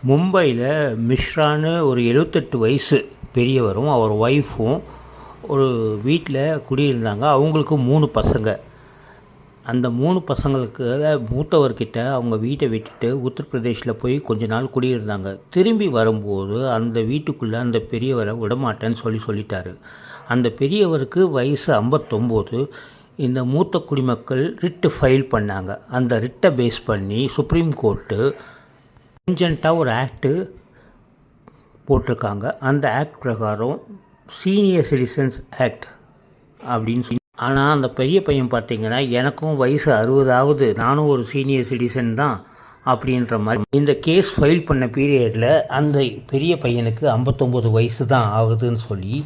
மும்பையில் மிஷ்ரான்னு ஒரு 78 வயசு பெரியவரும் அவர் ஒய்ஃபும் ஒரு வீட்டில் குடியிருந்தாங்க. அவங்களுக்கு 3 பசங்க. அந்த 3 பசங்களுக்கு மூத்தவர்கிட்ட அவங்க வீட்டை விட்டுட்டு உத்தரப்பிரதேஷில் போய் கொஞ்ச நாள் குடியிருந்தாங்க. திரும்பி வரும்போது அந்த வீட்டுக்குள்ளே அந்த பெரியவரை விடமாட்டேன்னு சொல்லிட்டாரு. அந்த பெரியவருக்கு வயசு 59. இந்த மூத்த குடிமக்கள் ரிட்டு ஃபைல் பண்ணாங்க. அந்த ரிட்டை பேஸ் பண்ணி சுப்ரீம் கோர்ட்டு அர்ஜென்ட்டாக ஒரு ஆக்டு போட்டிருக்காங்க. அந்த ஆக்ட் பிரகாரம் சீனியர் சிட்டிசன்ஸ் ஆக்ட் அப்படின்னு சொல்லி. ஆனால் அந்த பெரிய பையன் பார்த்திங்கன்னா எனக்கும் வயசு 60 நானும் ஒரு சீனியர் சிட்டிசன் தான் அப்படின்ற மாதிரி. இந்த கேஸ் ஃபைல் பண்ண பீரியடில் அந்த பெரிய பையனுக்கு 59 வயசு தான் ஆகுதுன்னு சொல்லி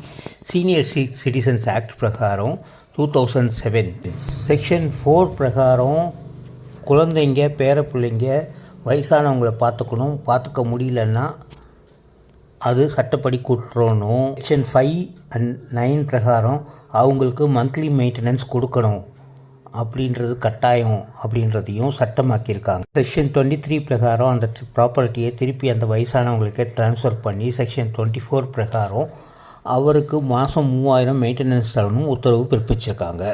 சீனியர் சிட்டிசன்ஸ் ஆக்ட் பிரகாரம் 2007 செக்ஷன் 4 பிரகாரம் குழந்தைங்க பேரப்பிள்ளைங்க வயசானவங்களை பார்த்துக்க முடியலன்னா அது சட்டப்படி குற்றணும். செக்ஷன் 5 and 9 பிரகாரம் அவங்களுக்கு மந்த்லி மெயின்டெனன்ஸ் கொடுக்கணும் அப்படின்றது கட்டாயம் அப்படின்றதையும் சட்டமாக்கியிருக்காங்க. செக்ஷன் 23 பிரகாரம் அந்த ப்ராப்பர்ட்டியை திருப்பி அந்த வயசானவங்களுக்கே ட்ரான்ஸ்ஃபர் பண்ணி செக்ஷன் 24 பிரகாரம் அவருக்கு மாதம் 3000 மெயின்டெனன்ஸ் தரணும் உத்தரவு பிறப்பிச்சிருக்காங்க.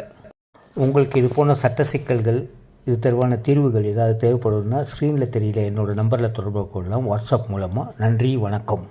உங்களுக்கு இது போன்ற சட்ட சிக்கல்கள் இது தொடர்பான தீர்வுகள் ஏதாவது தேவைப்படுதுன்னா ஸ்க்ரீனில் தெரியல என்னோடய நம்பரில் தொடர்பு கொள்ளலாம் வாட்ஸ்அப் மூலமாக. நன்றி, வணக்கம்.